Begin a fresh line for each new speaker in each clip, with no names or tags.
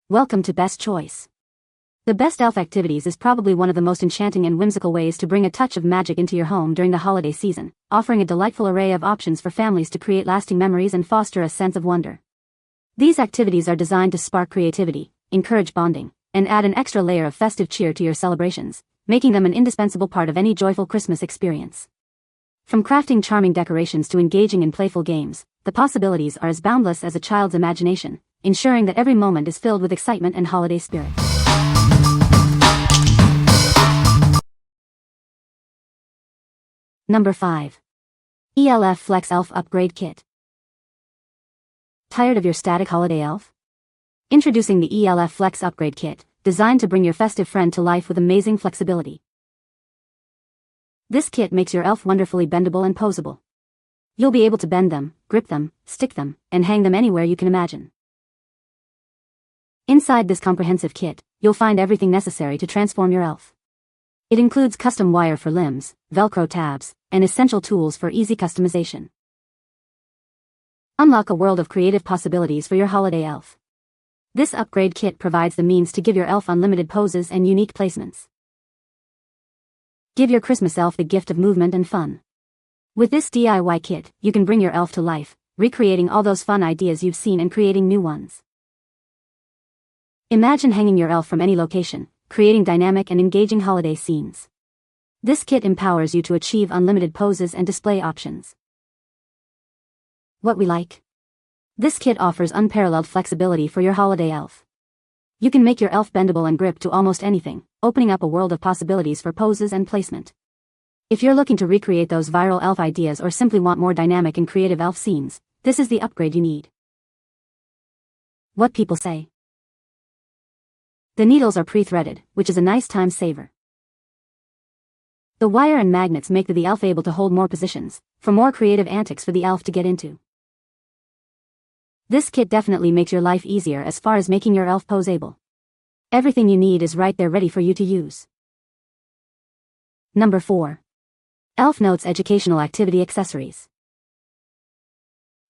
Welcome to Best Choice. The Best Elf Activities is probably one of the most enchanting and whimsical ways to bring a touch of magic into your home during the holiday season, offering a delightful array of options for families to create lasting memories and foster a sense of wonder. These activities are designed to spark creativity, encourage bonding, and add an extra layer of festive cheer to your celebrations, making them an indispensable part of any joyful Christmas experience. From crafting charming decorations to engaging in playful games, the possibilities are as boundless as a child's imagination, ensuring that every moment is filled with excitement and holiday spirit. Number 5. ELF Flex Elf Upgrade Kit. Tired of your static holiday elf? Introducing the ELF Flex Upgrade Kit, designed to bring your festive friend to life with amazing flexibility. This kit makes your elf wonderfully bendable and posable. You'll be able to bend them, grip them, stick them, and hang them anywhere you can imagine. Inside this comprehensive kit, you'll find everything necessary to transform your elf. It includes custom wire for limbs, Velcro tabs, and essential tools for easy customization. Unlock a world of creative possibilities for your holiday elf. This upgrade kit provides the means to give your elf unlimited poses and unique placements. Give your Christmas elf the gift of movement and fun. With this DIY kit, you can bring your elf to life, recreating all those fun ideas you've seen and creating new ones. Imagine hanging your elf from any location, creating dynamic and engaging holiday scenes. This kit empowers you to achieve unlimited poses and display options. What we like? This kit offers unparalleled flexibility for your holiday elf. You can make your elf bendable and grip to almost anything, opening up a world of possibilities for poses and placement. If you're looking to recreate those viral elf ideas or simply want more dynamic and creative elf scenes, this is the upgrade you need. What people say. The needles are pre-threaded, which is a nice time saver. The wire and magnets make the elf able to hold more positions, for more creative antics for the elf to get into. This kit definitely makes your life easier as far as making your elf poseable. Everything you need is right there ready for you to use. Number 4. Elf Notes Educational Activity Accessories.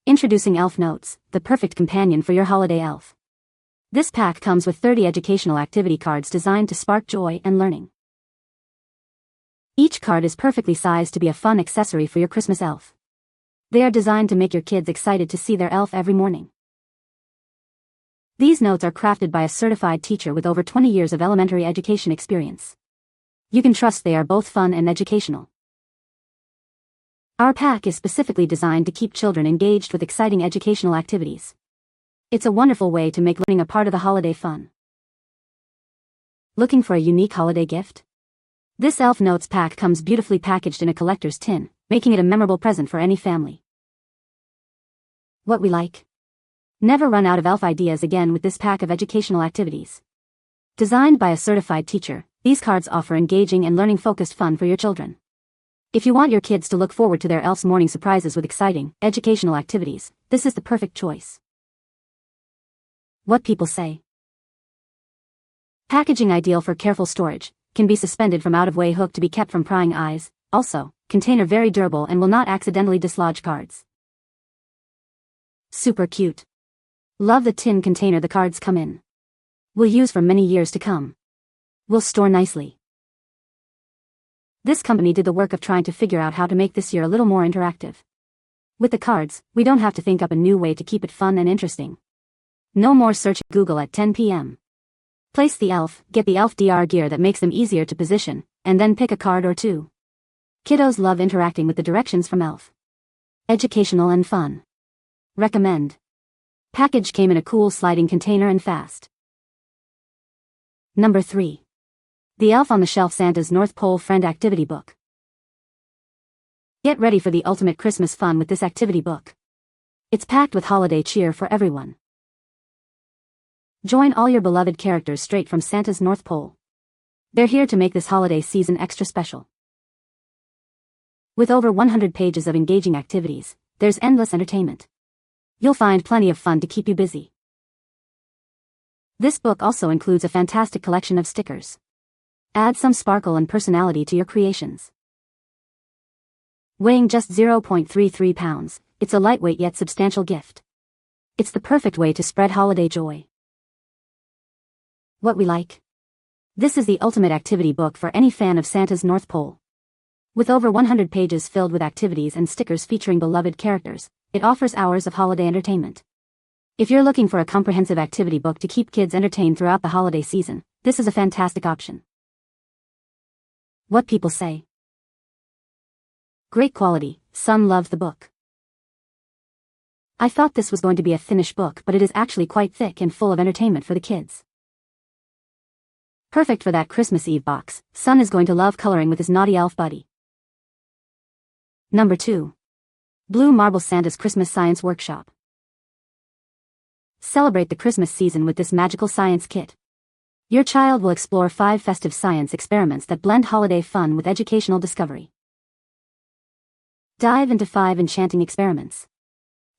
Introducing Elf Notes, the perfect companion for your holiday elf. This pack comes with 30 educational activity cards designed to spark joy and learning. Each card is perfectly sized to be a fun accessory for your Christmas elf. They are designed to make your kids excited to see their elf every morning. These notes are crafted by a certified teacher with over 20 years of elementary education experience. You can trust they are both fun and educational. Our pack is specifically designed to keep children engaged with exciting educational activities. It's a wonderful way to make learning a part of the holiday fun. Looking for a unique holiday gift? This Elf Notes pack comes beautifully packaged in a collector's tin, making it a memorable present for any family. What we like? Never run out of elf ideas again with this pack of educational activities. Designed by a certified teacher, these cards offer engaging and learning-focused fun for your children. If you want your kids to look forward to their elf's morning surprises with exciting, educational activities, this is the perfect choice. What people say. Packaging ideal for careful storage, can be suspended from out-of-way hook to be kept from prying eyes. Also, container very durable and will not accidentally dislodge cards. Super cute. Love the tin container the cards come in. Will use for many years to come. Will store nicely. This company did the work of trying to figure out how to make this year a little more interactive. With the cards, we don't have to think up a new way to keep it fun and interesting. No more searching Google at 10 p.m. Place the elf, get the elf DR gear that makes them easier to position, and then pick a card or two. Kiddos love interacting with the directions from elf. Educational and fun. Recommend. Package came in a cool sliding container and fast. Number 3. The Elf on the Shelf Santa's North Pole Friend Activity Book. Get ready for the ultimate Christmas fun with this activity book. It's packed with holiday cheer for everyone. Join all your beloved characters straight from Santa's North Pole. They're here to make this holiday season extra special. With over 100 pages of engaging activities, there's endless entertainment. You'll find plenty of fun to keep you busy. This book also includes a fantastic collection of stickers. Add some sparkle and personality to your creations. Weighing just 0.33 pounds, it's a lightweight yet substantial gift. It's the perfect way to spread holiday joy. What we like. This is the ultimate activity book for any fan of Santa's North Pole. With over 100 pages filled with activities and stickers featuring beloved characters, it offers hours of holiday entertainment. If you're looking for a comprehensive activity book to keep kids entertained throughout the holiday season, this is a fantastic option. What people say. Great quality, son loves the book. I thought this was going to be a thinnish book, but it is actually quite thick and full of entertainment for the kids. Perfect for that Christmas Eve box, son is going to love coloring with his naughty elf buddy. Number 2. Blue Marble Santa's Christmas Science Workshop. Celebrate the Christmas season with this magical science kit. Your child will explore 5 festive science experiments that blend holiday fun with educational discovery. Dive into 5 enchanting experiments.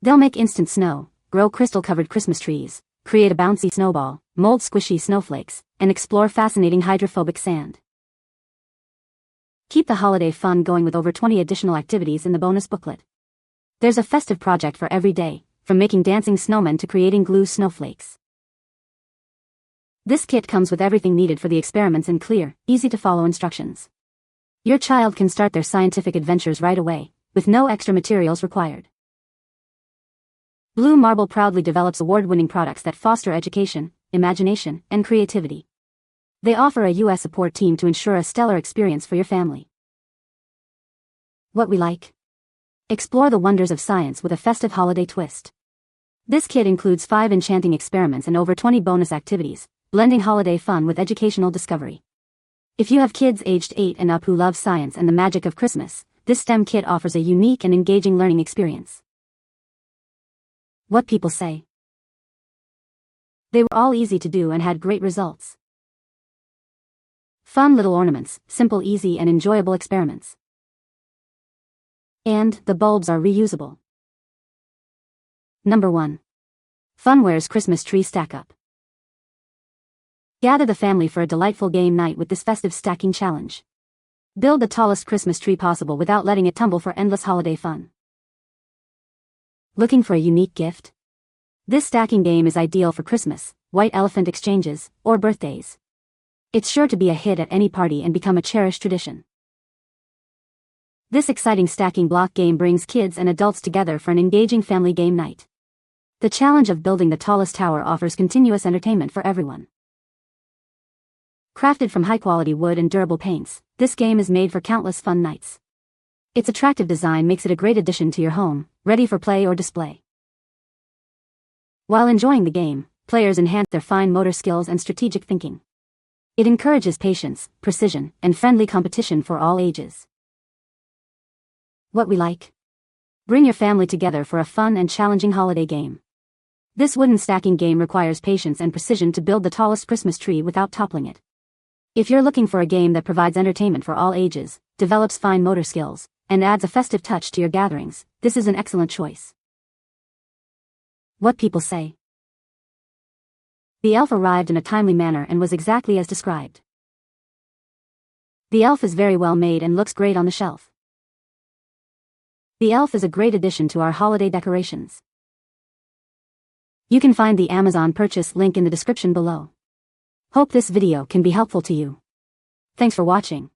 They'll make instant snow, grow crystal-covered Christmas trees, create a bouncy snowball, mold squishy snowflakes, and explore fascinating hydrophobic sand. Keep the holiday fun going with over 20 additional activities in the bonus booklet. There's a festive project for every day, from making dancing snowmen to creating glue snowflakes. This kit comes with everything needed for the experiments in clear, easy-to-follow instructions. Your child can start their scientific adventures right away, with no extra materials required. Blue Marble proudly develops award-winning products that foster education, imagination, and creativity. They offer a U.S. support team to ensure a stellar experience for your family. What we like. Explore the wonders of science with a festive holiday twist. This kit includes 5 enchanting experiments and over 20 bonus activities, blending holiday fun with educational discovery. If you have kids aged 8 and up who love science and the magic of Christmas, this STEM kit offers a unique and engaging learning experience. What people say. They were all easy to do and had great results. Fun little ornaments, simple, easy, and enjoyable experiments. And the bulbs are reusable. Number 1. Funwares Christmas Tree Stack Up. Gather the family for a delightful game night with this festive stacking challenge. Build the tallest Christmas tree possible without letting it tumble for endless holiday fun. Looking for a unique gift? This stacking game is ideal for Christmas, white elephant exchanges, or birthdays. It's sure to be a hit at any party and become a cherished tradition. This exciting stacking block game brings kids and adults together for an engaging family game night. The challenge of building the tallest tower offers continuous entertainment for everyone. Crafted from high-quality wood and durable paints, this game is made for countless fun nights. Its attractive design makes it a great addition to your home, ready for play or display. While enjoying the game, players enhance their fine motor skills and strategic thinking. It encourages patience, precision, and friendly competition for all ages. What we like. Bring your family together for a fun and challenging holiday game. This wooden stacking game requires patience and precision to build the tallest Christmas tree without toppling it. If you're looking for a game that provides entertainment for all ages, develops fine motor skills, and adds a festive touch to your gatherings, this is an excellent choice. What people say. The elf arrived in a timely manner and was exactly as described. The elf is very well made and looks great on the shelf. The elf is a great addition to our holiday decorations. You can find the Amazon purchase link in the description below. Hope this video can be helpful to you. Thanks for watching.